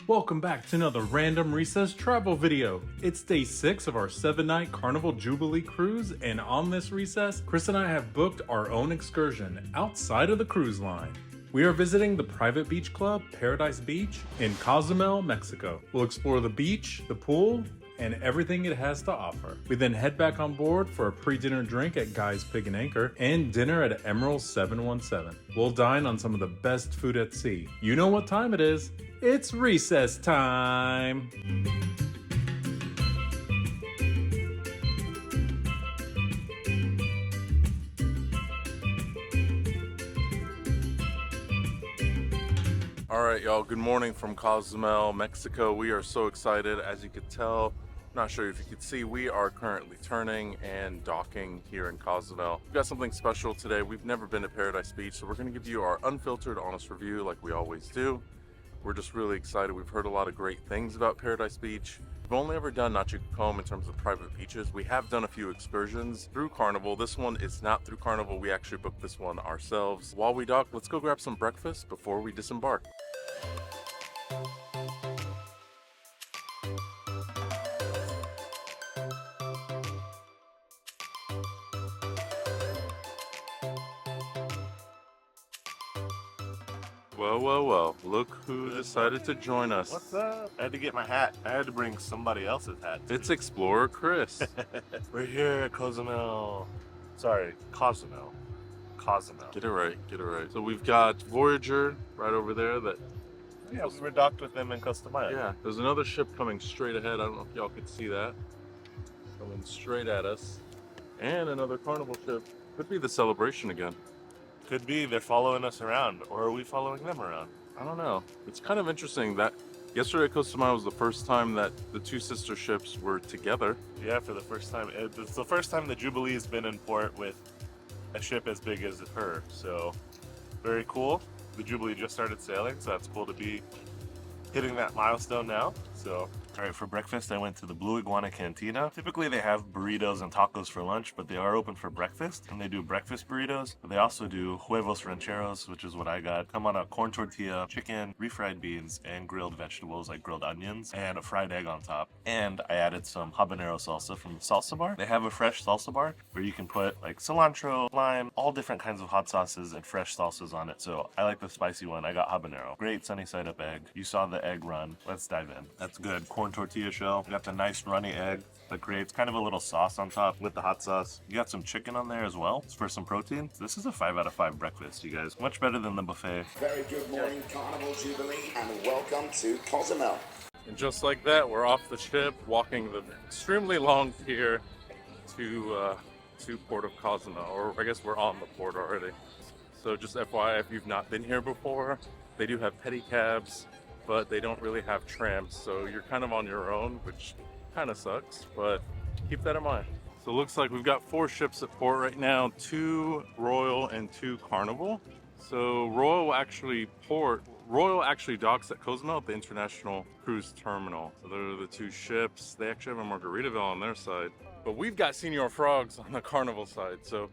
Welcome back to another Random Recess travel video. It's day 6 of our 7-night Carnival Jubilee Cruise, and on this recess, Chris and I have booked our own excursion outside of the cruise line. We are visiting the private beach club, Paradise Beach, in Cozumel, Mexico. We'll explore the beach, the pool, and everything it has to offer. We then head back on board for a pre-dinner drink at Guy's Pig and Anchor and dinner at Emeril 717. We'll dine on some of the best food at sea. You know what time it is. It's recess time. All right, y'all, good morning from Cozumel, Mexico. We are so excited. As you could tell, not sure if you could see, we are currently turning and docking here in Cozumel. We've got something special today. We've never been to Paradise Beach, so we're gonna give you our unfiltered, honest review like we always do. We're just really excited. We've heard a lot of great things about Paradise Beach. We've only ever done Nachicocom in terms of private beaches. We have done a few excursions through Carnival. This one is not through Carnival. We actually booked this one ourselves. While we dock, let's go grab some breakfast before we disembark. Well, look who decided to join us. What's up? I had to get my hat. I had to bring somebody else's hat. It's Explorer Chris. We're here at Cozumel. Sorry, Cozumel. Get it right. So we've got Voyager right over there that... Yeah, we were docked with them in Costa Maya. Yeah, there's another ship coming straight ahead. I don't know if y'all could see that. Coming straight at us. And another Carnival ship. Could be the Celebration again. Could be they're following us around, or are we following them around? I don't know. It's kind of interesting that yesterday at Costa Maya was the first time that the two sister ships were together. Yeah, for the first time. It's the first time the Jubilee's been in port with a ship as big as her. So, very cool. The Jubilee just started sailing, so that's cool to be hitting that milestone now. So, all right, for breakfast, I went to the Blue Iguana Cantina. Typically, they have burritos and tacos for lunch, but they are open for breakfast, and they do breakfast burritos. But they also do huevos rancheros, which is what I got. Come on a corn tortilla, chicken, refried beans, and grilled vegetables like grilled onions, and a fried egg on top. And I added some habanero salsa from the salsa bar. They have a fresh salsa bar where you can put like cilantro, lime, all different kinds of hot sauces and fresh salsas on it. So I like the spicy one. I got habanero. Great sunny side up egg. You saw the egg run. Let's dive in. That's good. Corn tortilla shell. You got the nice runny egg that creates kind of a little sauce on top with the hot sauce. You got some chicken on there as well for some protein. This is a 5 out of 5 breakfast, you guys. Much better than the buffet. Very good morning, Carnival Jubilee, and welcome to Cozumel. And just like that, we're off the ship, walking the extremely long pier to Port of Cozumel, or I guess we're on the port already. So just FYI, if you've not been here before, they do have pedicabs, but they don't really have trams, so you're kind of on your own, which kind of sucks, but keep that in mind. So it looks like we've got 4 ships at port right now, 2 Royal and 2 Carnival. So Royal actually docks at Cozumel at the International Cruise Terminal. So they're the 2 ships. They actually have a Margaritaville on their side, but we've got Senior Frogs on the Carnival side, so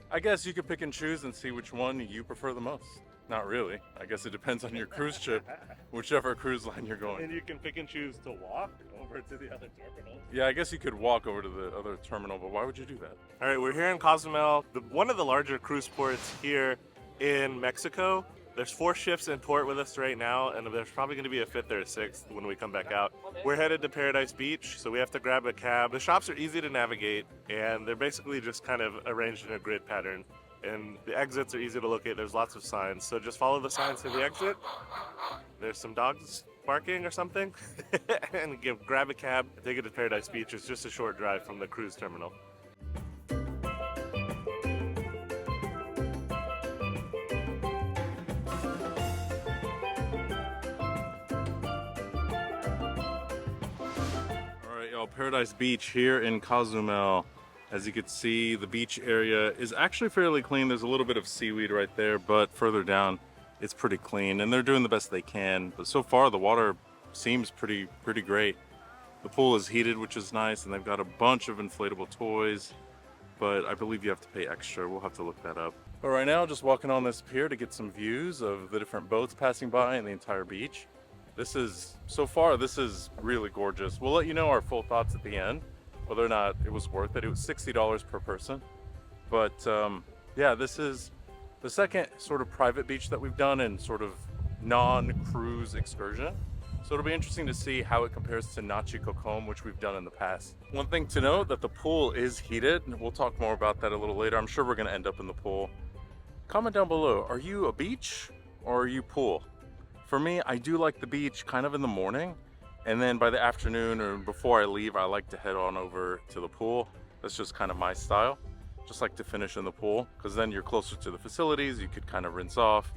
I guess you could pick and choose and see which one you prefer the most. Not really. I guess it depends on your cruise ship, whichever cruise line you're going. And you can pick and choose to walk over to the other terminal. Yeah, I guess you could walk over to the other terminal, but why would you do that? All right, we're here in Cozumel, one of the larger cruise ports here in Mexico. There's 4 ships in port with us right now, and there's probably going to be a 5th or a 6th when we come back out. We're headed to Paradise Beach, so we have to grab a cab. The shops are easy to navigate, and they're basically just kind of arranged in a grid pattern. And the exits are easy to locate. There's lots of signs, so just follow the signs to the exit. There's some dogs barking or something, and grab a cab and take it to Paradise Beach. It's just a short drive from the cruise terminal. All right, y'all, Paradise Beach here in Cozumel. As you can see, the beach area is actually fairly clean. There's a little bit of seaweed right there, but further down, it's pretty clean, and they're doing the best they can. But so far, the water seems pretty great. The pool is heated, which is nice, and they've got a bunch of inflatable toys, but I believe you have to pay extra. We'll have to look that up. But right now, just walking on this pier to get some views of the different boats passing by and the entire beach. So far, this is really gorgeous. We'll let you know our full thoughts at the end, whether or not it was worth it. It was $60 per person. But yeah, this is the second sort of private beach that we've done in sort of non-cruise excursion. So it'll be interesting to see how it compares to Nachi Cocom, which we've done in the past. One thing to note, that the pool is heated, and we'll talk more about that a little later. I'm sure we're gonna end up in the pool. Comment down below, are you a beach or are you pool? For me, I do like the beach kind of in the morning, and then by the afternoon or before I leave, I like to head on over to the pool. That's just kind of my style. Just like to finish in the pool, because then you're closer to the facilities, you could kind of rinse off,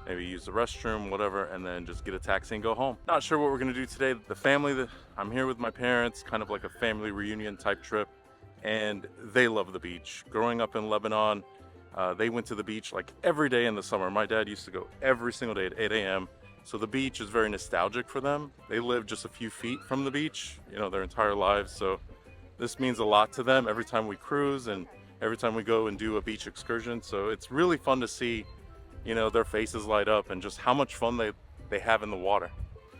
maybe use the restroom, whatever, and then just get a taxi and go home. Not sure what we're gonna do today. The family, I'm here with my parents, kind of like a family reunion type trip, and they love the beach. Growing up in Lebanon, they went to the beach like every day in the summer. My dad used to go every single day at 8 a.m. So the beach is very nostalgic for them. They live just a few feet from the beach, you know, their entire lives. So this means a lot to them every time we cruise and every time we go and do a beach excursion. So it's really fun to see, you know, their faces light up and just how much fun they have in the water.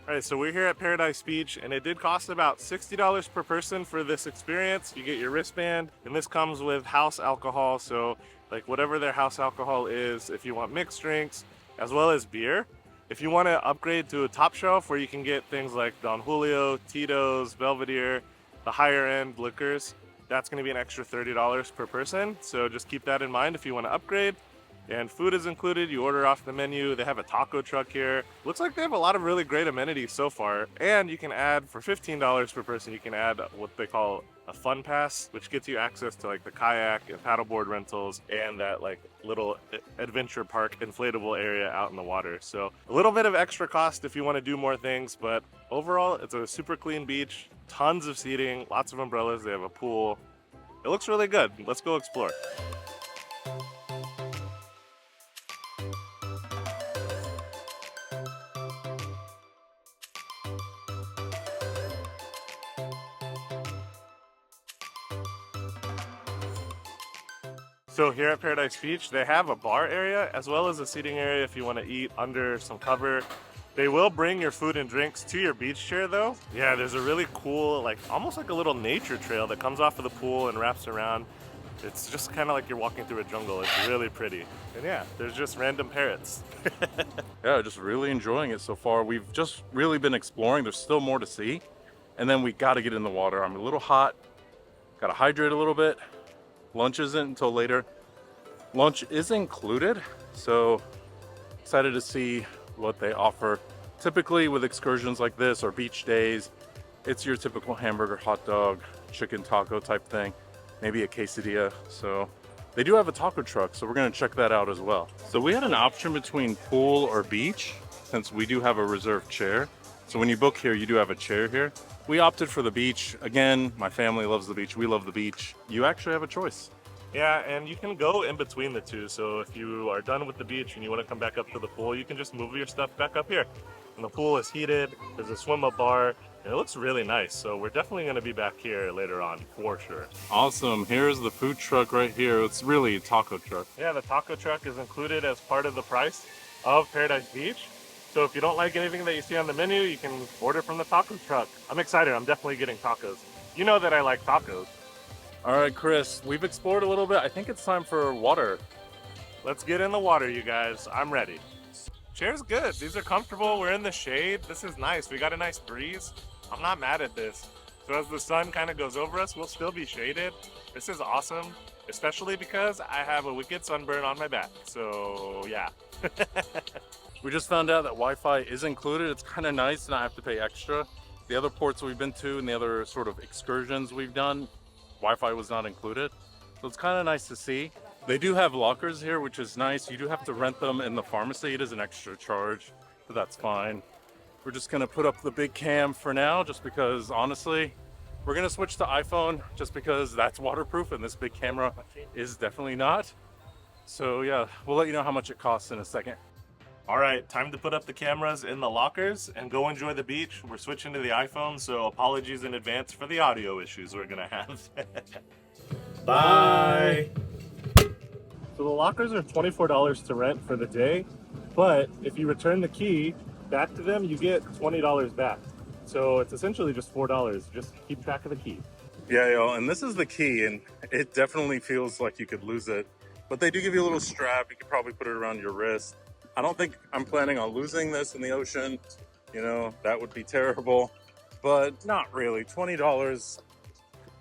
All right, so we're here at Paradise Beach, and it did cost about $60 per person for this experience. You get your wristband, and this comes with house alcohol. So like whatever their house alcohol is, if you want mixed drinks, as well as beer. If you want to upgrade to a top shelf where you can get things like Don Julio, Tito's, Belvedere, the higher end liquors, that's going to be an extra $30 per person. So just keep that in mind if you want to upgrade. And food is included. You order off the menu. They have a taco truck here. Looks like they have a lot of really great amenities so far. And you can add, for $15 per person, you can add what they call a fun pass, which gets you access to like the kayak and paddleboard rentals and that like little adventure park inflatable area out in the water. So a little bit of extra cost if you want to do more things, but overall it's a super clean beach, tons of seating, lots of umbrellas. They have a pool. It looks really good. Let's go explore. So here at Paradise Beach, they have a bar area as well as a seating area if you want to eat under some cover. They will bring your food and drinks to your beach chair though. Yeah, there's a really cool, like almost like a little nature trail that comes off of the pool and wraps around. It's just kind of like you're walking through a jungle. It's really pretty. And yeah, there's just random parrots. Yeah, just really enjoying it so far. We've just really been exploring. There's still more to see. And then we got to get in the water. I'm a little hot. Got to hydrate a little bit. Lunch isn't until later. Lunch is included, so excited to see what they offer. Typically with excursions like this or beach days, it's your typical hamburger, hot dog, chicken taco type thing, maybe a quesadilla. So they do have a taco truck, so we're gonna check that out as well. So we had an option between pool or beach, since we do have a reserved chair. So when you book here, you do have a chair here. We opted for the beach. Again, my family loves the beach. We love the beach. You actually have a choice. Yeah, and you can go in between the two. So if you are done with the beach and you want to come back up to the pool, you can just move your stuff back up here. And the pool is heated. There's a swim up bar. And it looks really nice. So we're definitely going to be back here later on for sure. Awesome. Here's the food truck right here. It's really a taco truck. Yeah, the taco truck is included as part of the price of Paradise Beach. So if you don't like anything that you see on the menu, you can order from the taco truck. I'm excited. I'm definitely getting tacos. You know that I like tacos. All right, Chris, we've explored a little bit. I think it's time for water. Let's get in the water, you guys. I'm ready. Chair's good. These are comfortable. We're in the shade. This is nice. We got a nice breeze. I'm not mad at this. So as the sun kind of goes over us, we'll still be shaded. This is awesome, especially because I have a wicked sunburn on my back. So yeah. We just found out that Wi-Fi is included. It's kind of nice and I have to pay extra. The other ports we've been to and the other sort of excursions we've done, Wi-Fi was not included. So it's kind of nice to see. They do have lockers here, which is nice. You do have to rent them in the pharmacy. It is an extra charge, but that's fine. We're just gonna put up the big cam for now, just because honestly, we're gonna switch to iPhone just because that's waterproof and this big camera is definitely not. So yeah, we'll let you know how much it costs in a second. All right, time to put up the cameras in the lockers and go enjoy the beach. We're switching to the iPhone, so apologies in advance for the audio issues we're gonna have. Bye. So the lockers are $24 to rent for the day, but if you return the key, back to them, you get $20 back. So it's essentially just $4. Just keep track of the key. Yeah, yo, and this is the key, and it definitely feels like you could lose it. But they do give you a little strap. You could probably put it around your wrist. I don't think I'm planning on losing this in the ocean. You know, that would be terrible. But not really. $20,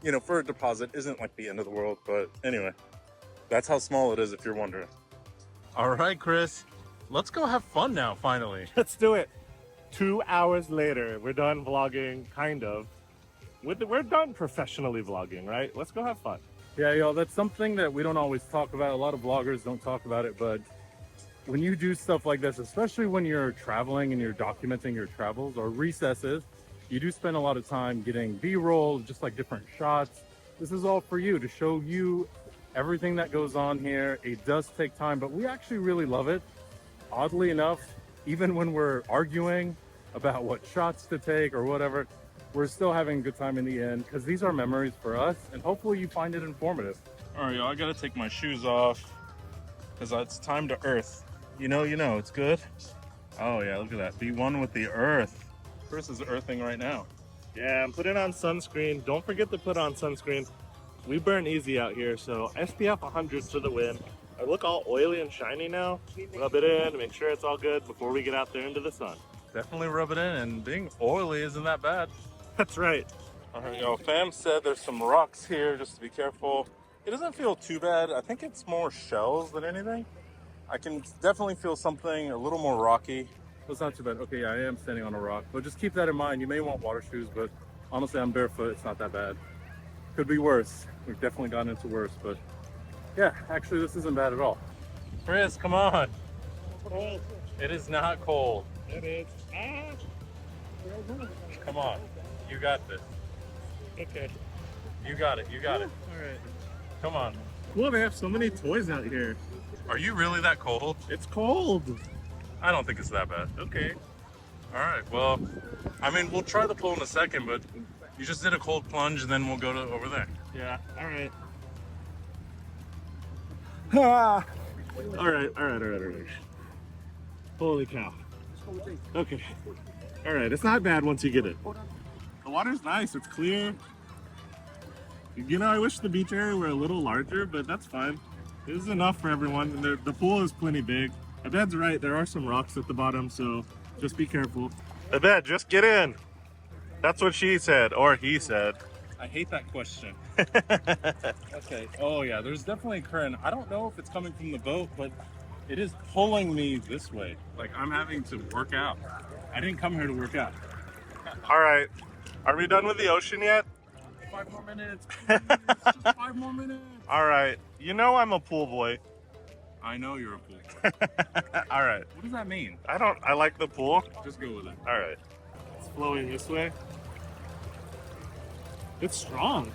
you know, for a deposit isn't like the end of the world. But anyway, that's how small it is if you're wondering. All right, Chris, let's go have fun now, finally. Let's do it. 2 hours later, we're done vlogging, kind of. We're done professionally vlogging, right? Let's go have fun. Yeah, yo, that's something that we don't always talk about. A lot of vloggers don't talk about it, but when you do stuff like this, especially when you're traveling and you're documenting your travels or recesses, you do spend a lot of time getting B-roll, just like different shots. This is all for you, to show you everything that goes on here. It does take time, but we actually really love it. Oddly enough, even when we're arguing about what shots to take or whatever, we're still having a good time in the end, because these are memories for us, and hopefully you find it informative. All right, y'all, I gotta take my shoes off because it's time to earth. You know, it's good. Oh yeah, look at that. Be one with the earth. Chris is earthing right now. Yeah, I'm putting on sunscreen. Don't forget to put on sunscreen. We burn easy out here, so SPF 100 to the win. I look all oily and shiny now. Rub it in, make sure it's all good before we get out there into the sun. Definitely rub it in, and being oily isn't that bad. That's right. All right, y'all, fam said there's some rocks here, just to be careful. It doesn't feel too bad. I think it's more shells than anything. I can definitely feel something a little more rocky. It's not too bad. Okay, yeah, I am standing on a rock, but just keep that in mind. You may want water shoes, but honestly, I'm barefoot. It's not that bad. Could be worse. We've definitely gotten into worse, but yeah, actually, this isn't bad at all. Chris, come on. It is not cold. It is. Come on. You got this. Okay. You got it. All right. Come on. Cool, they have so many toys out here. Are you really that cold? It's cold. I don't think it's that bad. Okay. All right. Well, I mean, we'll try the pool in a second, but you just did a cold plunge, and then we'll go to over there. Yeah. All right. Ah. All right. Holy cow. Okay. All right. It's not bad once you get it. The water's nice. It's clear. You know, I wish the beach area were a little larger, but that's fine. This is enough for everyone. And the pool is plenty big. Abed's right. There are some rocks at the bottom, so just be careful. Abed, just get in. That's what she said, or he said. I hate that question. Okay. Oh yeah, there's definitely a current. I don't know if it's coming from the boat, but it is pulling me this way. Like I'm having to work out. I didn't come here to work out. All right. Are we done with the ocean yet? 5 more minutes. Just 5 more minutes. All right. You know I'm a pool boy. I know you're a pool boy. All right. What does that mean? I like the pool. Just go with it. All right. It's flowing this way. It's strong.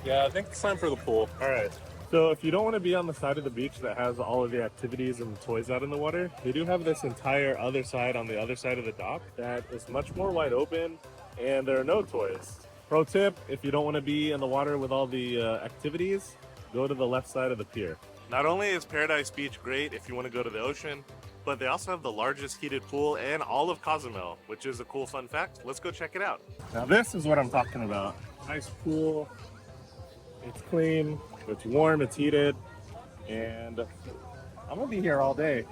Yeah, I think it's time for the pool. All right. So if you don't want to be on the side of the beach that has all of the activities and the toys out in the water, they do have this entire other side on the other side of the dock that is much more wide open, and there are no toys. Pro tip, if you don't want to be in the water with all the activities, go to the left side of the pier. Not only is Paradise Beach great if you want to go to the ocean, but they also have the largest heated pool in all of Cozumel, which is a cool fun fact. Let's go check it out. Now this is what I'm talking about. Nice pool. It's clean, it's warm, it's heated, and I'm gonna be here all day.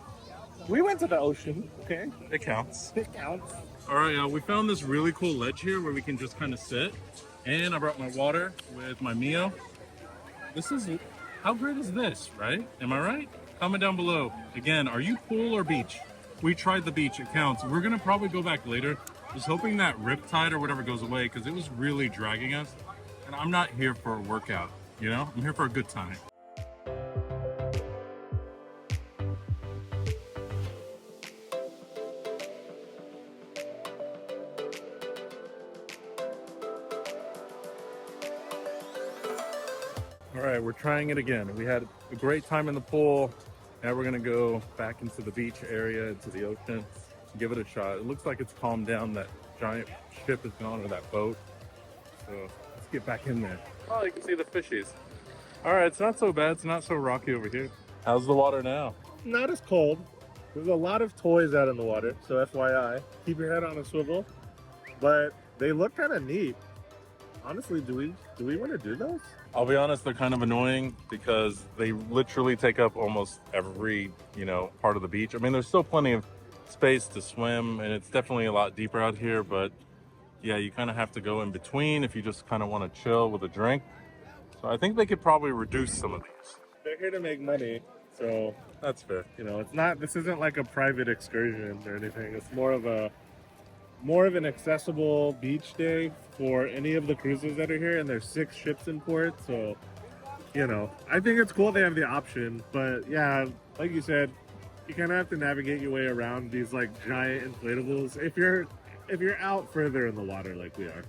We went to the ocean, okay? It counts. It counts. All right, we found this really cool ledge here where we can just kind of sit. And I brought my water with my Mio. How great is this, right? Am I right? Comment down below. Again, are you pool or beach? We tried the beach, it counts. We're gonna probably go back later. Just hoping that riptide or whatever goes away, because it was really dragging us. And I'm not here for a workout, you know? I'm here for a good time. All right, we're trying it again. We had a great time in the pool. Now we're gonna go back into the beach area, into the ocean, give it a shot. It looks like it's calmed down. That giant ship is gone, or that boat. So let's get back in there. Oh, you can see the fishies. All right, it's not so bad. It's not so rocky over here. How's the water now? Not as cold. There's a lot of toys out in the water, so FYI, keep your head on a swivel. But they look kind of neat. Honestly, do we want to do those? I'll be honest, they're kind of annoying because they literally take up almost every, part of the beach. I mean, there's still plenty of space to swim, and it's definitely a lot deeper out here, but yeah, you kind of have to go in between if you just kind of want to chill with a drink. So I think they could probably reduce some of these. They're here to make money, so That's fair. it's not. This isn't like a private excursion or anything. It's more of an accessible beach day for any of the cruises that are here, and there's 6 ships in port, so I think it's cool they have the option. But yeah, like you said, you kind of have to navigate your way around these like giant inflatables if you're out further in the water like we are.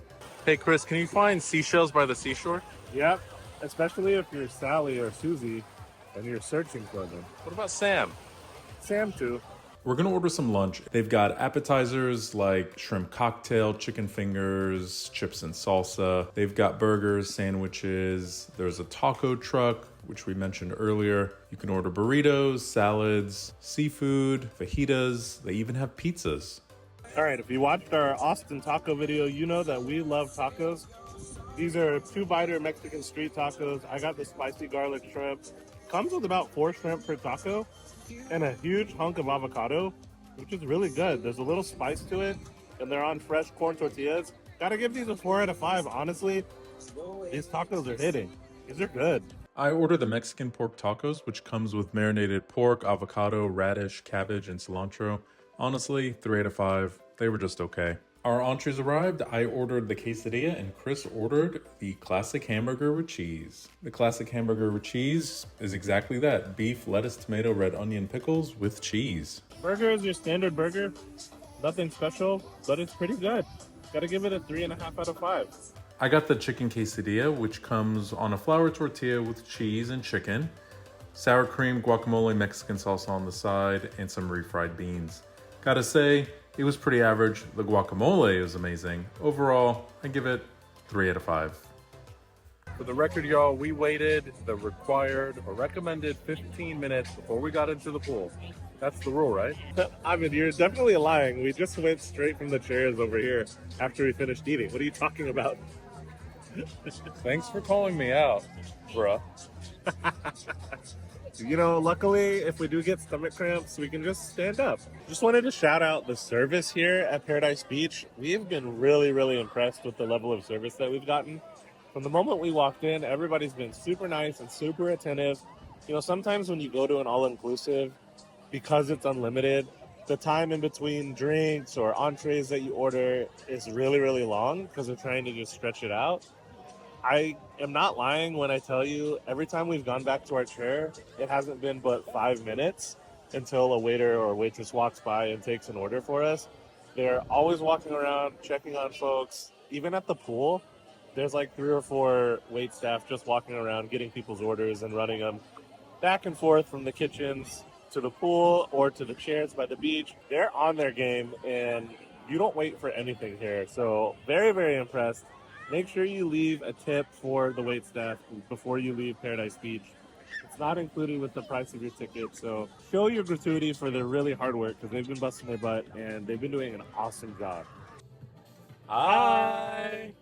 Hey, Chris, can you find seashells by the seashore? Yep, especially if you're Sally or Susie and you're searching for them. What about Sam? Sam too. We're gonna order some lunch. They've got appetizers like shrimp cocktail, chicken fingers, chips and salsa. They've got burgers, sandwiches. There's a taco truck, which we mentioned earlier. You can order burritos, salads, seafood, fajitas. They even have pizzas. All right, if you watched our Austin taco video, you know that we love tacos. These are 2-biter Mexican street tacos. I got the spicy garlic shrimp. Comes with about 4 shrimp per taco and a huge hunk of avocado, which is really good. There's a little spice to it, and they're on fresh corn tortillas. Gotta give these a 4 out of 5, honestly. These tacos are hitting. These are good. I ordered the Mexican pork tacos, which comes with marinated pork, avocado, radish, cabbage, and cilantro. Honestly, 3 out of 5. They were just okay. Our entrees arrived. I ordered the quesadilla and Chris ordered the classic hamburger with cheese. The classic hamburger with cheese is exactly that. Beef, lettuce, tomato, red onion, pickles with cheese. Burger is your standard burger. Nothing special, but it's pretty good. Gotta give it a 3.5 out of 5. I got the chicken quesadilla, which comes on a flour tortilla with cheese and chicken, sour cream, guacamole, Mexican salsa on the side, and some refried beans. Gotta say, it was pretty average. The guacamole is amazing. Overall, I give it 3 out of 5. For the record, y'all, we waited the required or recommended 15 minutes before we got into the pool. That's the rule, right? I mean, you're definitely lying. We just went straight from the chairs over here after we finished eating. What are you talking about? Thanks for calling me out, bruh. Luckily, if we do get stomach cramps, we can just stand up. Just wanted to shout out the service here at Paradise Beach. We've been really, really impressed with the level of service that we've gotten. From the moment we walked in, everybody's been super nice and super attentive. Sometimes when you go to an all-inclusive, because it's unlimited, the time in between drinks or entrees that you order is really, really long because they're trying to just stretch it out. I am not lying when I tell you every time we've gone back to our chair, it hasn't been but 5 minutes until a waiter or waitress walks by and takes an order for us. They're always walking around, checking on folks. Even at the pool, there's like 3 or 4 wait staff just walking around, getting people's orders and running them back and forth from the kitchens to the pool or to the chairs by the beach. They're on their game, and you don't wait for anything here. So very, very impressed. Make sure you leave a tip for the wait staff before you leave Paradise Beach. It's not included with the price of your ticket, so show your gratuity for their really hard work because they've been busting their butt and they've been doing an awesome job. Hi.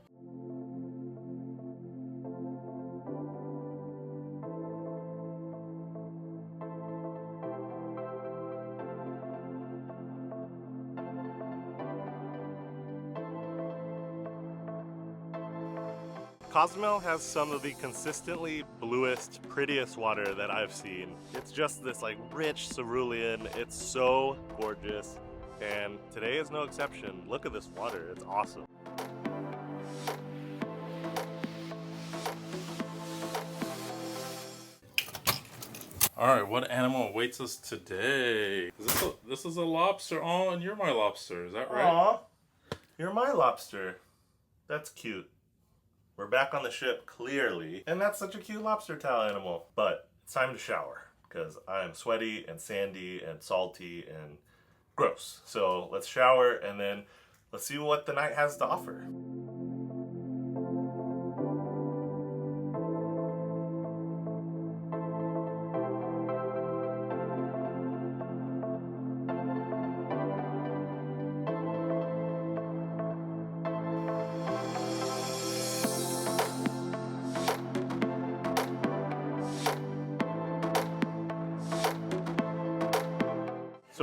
Cozumel has some of the consistently bluest, prettiest water that I've seen. It's just this like rich cerulean. It's so gorgeous. And today is no exception. Look at this water, it's awesome. All right, what animal awaits us today? This is a lobster. Oh, and you're my lobster. Is that right? Aw, you're my lobster. That's cute. We're back on the ship, clearly. And that's such a cute lobster tail animal. But it's time to shower, because I'm sweaty and sandy and salty and gross. So let's shower and then let's see what the night has to offer.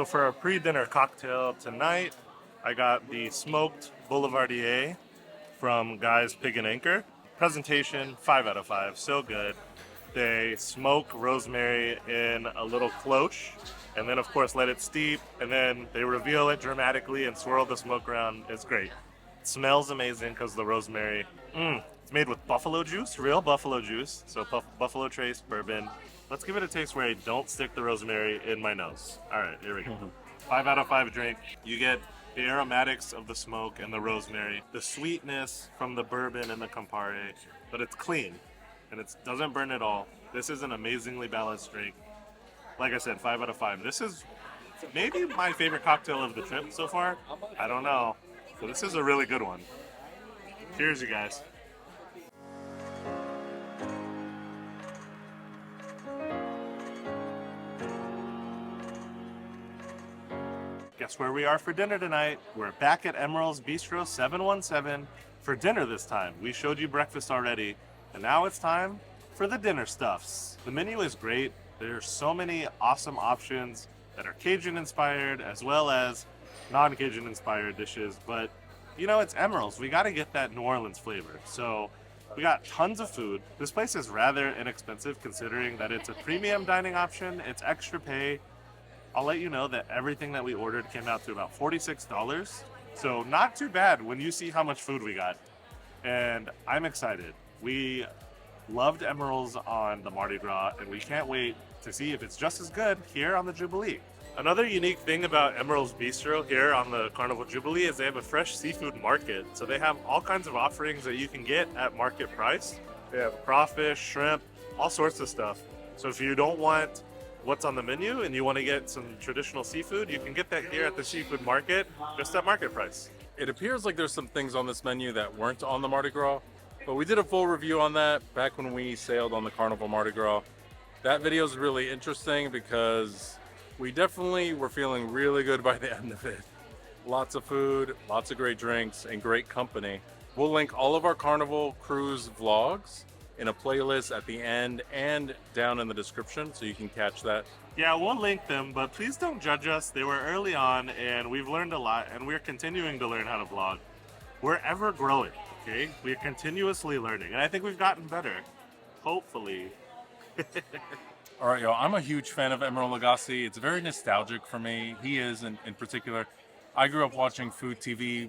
So for a pre-dinner cocktail tonight, I got the smoked Boulevardier from Guy's Pig and Anchor. Presentation, 5 out of 5, so good. They smoke rosemary in a little cloche, and then of course let it steep, and then they reveal it dramatically and swirl the smoke around. It's great. It smells amazing because the rosemary. It's made with buffalo juice, real buffalo juice, so Buffalo Trace bourbon. Let's give it a taste where I don't stick the rosemary in my nose. All right, here we go. 5 out of 5 drink. You get the aromatics of the smoke and the rosemary, the sweetness from the bourbon and the Campari, but it's clean and it doesn't burn at all. This is an amazingly balanced drink. Like I said, 5 out of 5. This is maybe my favorite cocktail of the trip so far. I don't know. So this is a really good one. Cheers, you guys. Guess where we are for dinner tonight? We're back at Emeril's Bistro 717 for dinner this time. We showed you breakfast already, and now it's time for the dinner stuffs. The menu is great. There's so many awesome options that are Cajun inspired as well as non-Cajun inspired dishes, but you know, it's Emeril's. We got to get that New Orleans flavor. So we got tons of food. This place is rather inexpensive considering that it's a premium dining option. It's extra pay. I'll let you know that everything that we ordered came out to about $46. So not too bad when you see how much food we got. And I'm excited. We loved Emeril's on the Mardi Gras, and we can't wait to see if it's just as good here on the Jubilee. Another unique thing about Emeril's Bistro here on the Carnival Jubilee is they have a fresh seafood market. So they have all kinds of offerings that you can get at market price. They have crawfish, shrimp, all sorts of stuff. So if you don't want what's on the menu and you want to get some traditional seafood, you can get that here at the seafood market, just at market price. It appears like there's some things on this menu that weren't on the Mardi Gras, but we did a full review on that back when we sailed on the Carnival Mardi Gras. That video is really interesting because we definitely were feeling really good by the end of it. Lots of food, lots of great drinks, and great company. We'll link all of our Carnival Cruise vlogs in a playlist at the end and down in the description so you can catch that. Yeah, we'll link them, but please don't judge us. They were early on and we've learned a lot and we're continuing to learn how to vlog. We're ever growing, okay? We're continuously learning and I think we've gotten better. Hopefully. All right, y'all, I'm a huge fan of Emeril Lagasse. It's very nostalgic for me. He is in particular. I grew up watching Food TV,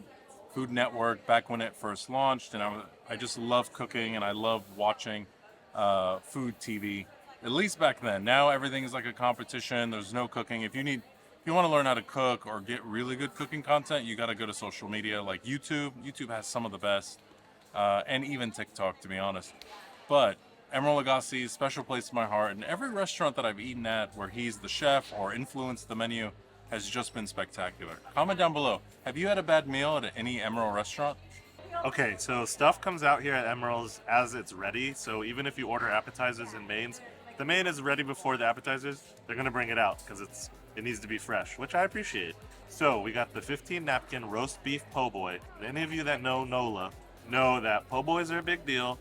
Food Network back when it first launched, and I just love cooking and I love watching food TV, at least back then. Now everything is like a competition. There's no cooking. If you want to learn how to cook or get really good cooking content, you got to go to social media like YouTube. YouTube has some of the best, and even TikTok, to be honest. But Emeril Lagasse's special place in my heart, and every restaurant that I've eaten at where he's the chef or influenced the menu has just been spectacular. Comment down below. Have you had a bad meal at any Emeril restaurant? Okay, so stuff comes out here at Emeril's as it's ready. So even if you order appetizers and mains, if the main is ready before the appetizers, they're gonna bring it out because it needs to be fresh, which I appreciate. So we got the 15 napkin roast beef po' boy. Any of you that know NOLA know that po' boys are a big deal.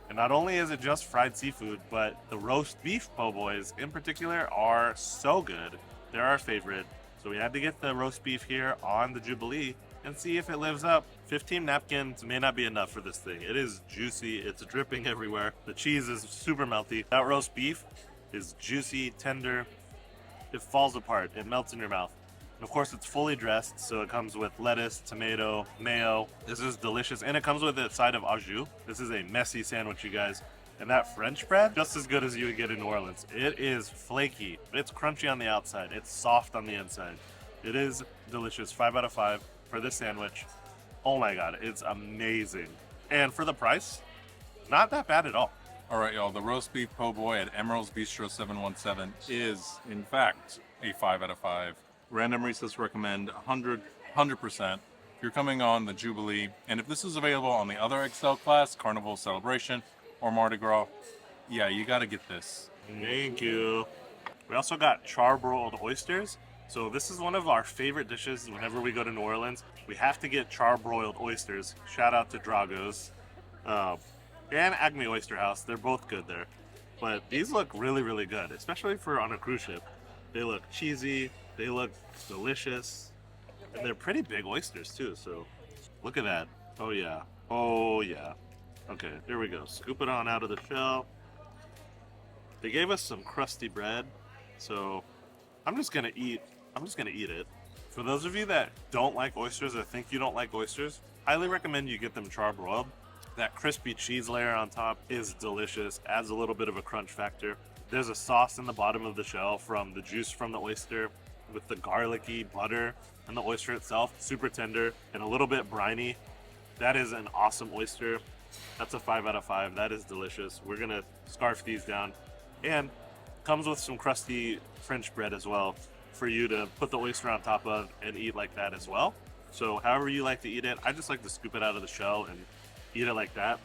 And not only is it just fried seafood, but the roast beef po' boys in particular are so good. They're our favorite. So we had to get the roast beef here on the Jubilee and see if it lives up. 15 napkins may not be enough for this thing. It is juicy, it's dripping everywhere. The cheese is super melty. That roast beef is juicy, tender. It falls apart, it melts in your mouth. And of course it's fully dressed, so it comes with lettuce, tomato, mayo. This is delicious, and it comes with a side of au jus. This is a messy sandwich, you guys. And that French bread, just as good as you would get in New Orleans. It is flaky, it's crunchy on the outside, it's soft on the inside. It is delicious, 5 out of 5 for this sandwich. Oh my God, it's amazing. And for the price, not that bad at all. All right, y'all, the roast beef po' boy at Emeril's Bistro 717 is, in fact, a 5 out of 5. Random Recess recommend 100%. If you're coming on the Jubilee, and if this is available on the other XL class, Carnival Celebration, or Mardi Gras, yeah, you gotta get this. Thank you. We also got charbroiled oysters. So this is one of our favorite dishes whenever we go to New Orleans. We have to get charbroiled oysters. Shout out to Drago's and Acme Oyster House. They're both good there. But these look really, really good, especially for on a cruise ship. They look cheesy, They look delicious. And they're pretty big oysters too, so look at that. Oh yeah. Oh yeah. Okay, here we go. Scoop it on out of the shell. They gave us some crusty bread, so I'm just gonna eat it. For those of you that don't like oysters or think you don't like oysters, highly recommend you get them charbroiled. That crispy cheese layer on top is delicious, adds a little bit of a crunch factor. There's a sauce in the bottom of the shell from the juice from the oyster with the garlicky butter and the oyster itself, super tender and a little bit briny. That is an awesome oyster. That's a 5 out of 5. That is delicious. We're gonna scarf these down. And comes with some crusty French bread as well for you to put the oyster on top of and eat like that as well. So however you like to eat it, I just like to scoop it out of the shell and eat it like that.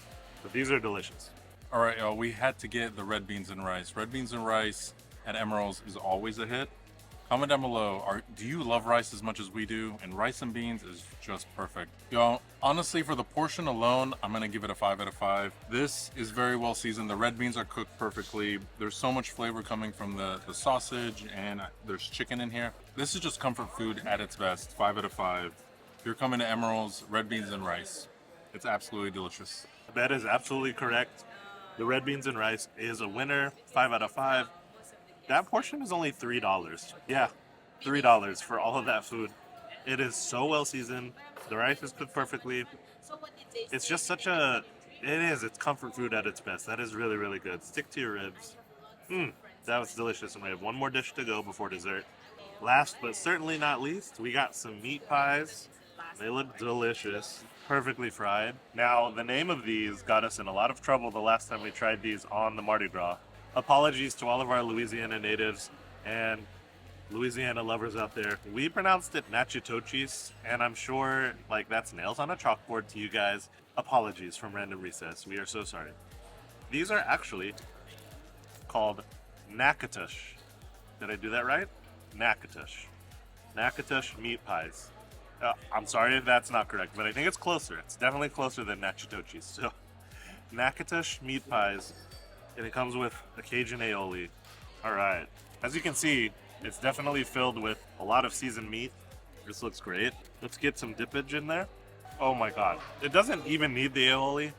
But these are delicious. All right, y'all, we had to get the red beans and rice. Red beans and rice at Emeril's is always a hit. Comment down below, do you love rice as much as we do? And rice and beans is just perfect. Y'all, honestly, for the portion alone, I'm gonna give it a 5 out of 5. This is very well seasoned. The red beans are cooked perfectly. There's so much flavor coming from the sausage, and there's chicken in here. This is just comfort food at its best, 5 out of 5. If you're coming to Emeril's, red beans and rice. It's absolutely delicious. That is absolutely correct. The red beans and rice is a winner, 5 out of 5. That portion is only $3. Yeah, $3 for all of that food. It is so well seasoned. The rice is cooked perfectly. It's just it's comfort food at its best. That is really, really good. Stick to your ribs. That was delicious. And we have one more dish to go before dessert. Last but certainly not least, we got some meat pies. They look delicious, perfectly fried. Now, the name of these got us in a lot of trouble the last time we tried these on the Mardi Gras. Apologies to all of our Louisiana natives and Louisiana lovers out there. We pronounced it nachitochis, and I'm sure that's nails on a chalkboard to you guys. Apologies from Random Recess. We are so sorry. These are actually called Nakatosh. Did I do that right? Nakatosh. Nakatosh meat pies. I'm sorry if that's not correct, but I think it's closer. It's definitely closer than nachitochis. So, Nakatosh meat pies. And it comes with a Cajun aioli. All right. As you can see, it's definitely filled with a lot of seasoned meat. This looks great. Let's get some dippage in there. Oh my God. It doesn't even need the aioli,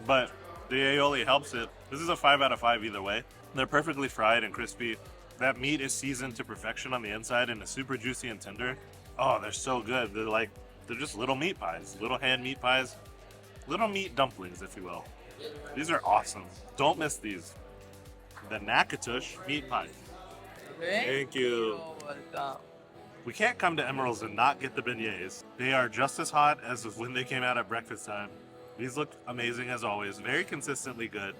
but the aioli helps it. This is a 5 out of 5 either way. They're perfectly fried and crispy. That meat is seasoned to perfection on the inside and is super juicy and tender. Oh, they're so good. They're just little meat pies, little hand meat pies, little meat dumplings, if you will. These are awesome. Don't miss these. The Nakatosh meat pies. Thank you. We can't come to Emeril's and not get the beignets. They are just as hot as when they came out at breakfast time. These look amazing as always, very consistently good.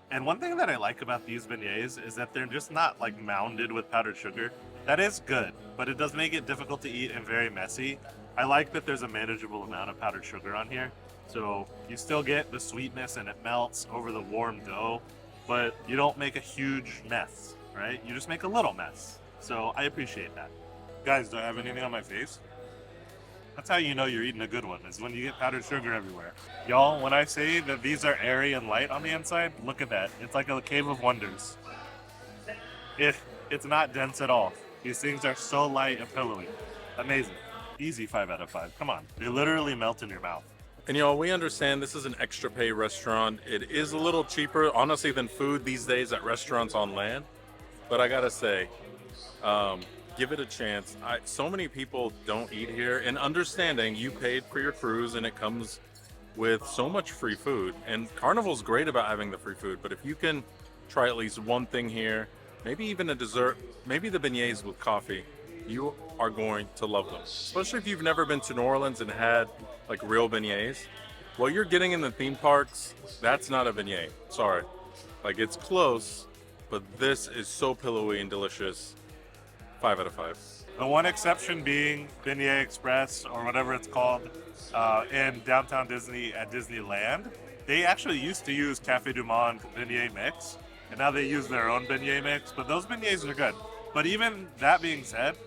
And one thing that I like about these beignets is that they're just not mounded with powdered sugar. That is good, but it does make it difficult to eat and very messy. I like that there's a manageable amount of powdered sugar on here. So you still get the sweetness and it melts over the warm dough, but you don't make a huge mess, right? You just make a little mess. So I appreciate that. Guys, do I have anything on my face? That's how you know you're eating a good one, is when you get powdered sugar everywhere. Y'all, when I say that these are airy and light on the inside, look at that. It's like a cave of wonders. It's not dense at all. These things are so light and pillowy. Amazing. Easy 5 out of 5. Come on. They literally melt in your mouth. And y'all, we understand this is an extra pay restaurant. It is a little cheaper, honestly, than food these days at restaurants on land. But I gotta say, give it a chance. So many people don't eat here, and understanding you paid for your cruise and it comes with so much free food. And Carnival's great about having the free food, but if you can try at least one thing here, maybe even a dessert, maybe the beignets with coffee, you are going to love them. Especially if you've never been to New Orleans and had real beignets. What you're getting in the theme parks, that's not a beignet. Sorry. It's close, but this is so pillowy and delicious. 5 out of 5. The one exception being Beignet Express, or whatever it's called, in downtown Disney at Disneyland. They actually used to use Café du Monde beignet mix, and now they use their own beignet mix, but those beignets are good. But even that being said,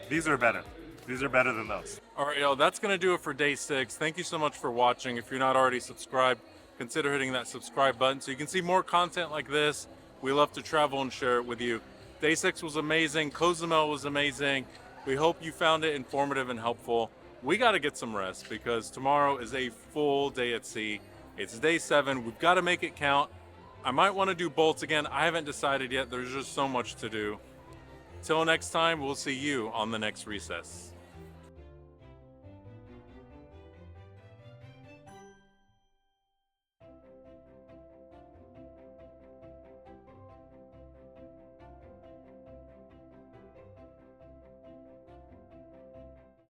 these are better. These are better than those. All right, y'all, that's going to do it for day 6. Thank you so much for watching. If you're not already subscribed, consider hitting that subscribe button so you can see more content like this. We love to travel and share it with you. Day 6 was amazing. Cozumel was amazing. We hope you found it informative and helpful. We got to get some rest because tomorrow is a full day at sea. It's day 7. We've got to make it count. I might want to do bolts again. I haven't decided yet. There's just so much to do. Till next time, we'll see you on the next recess.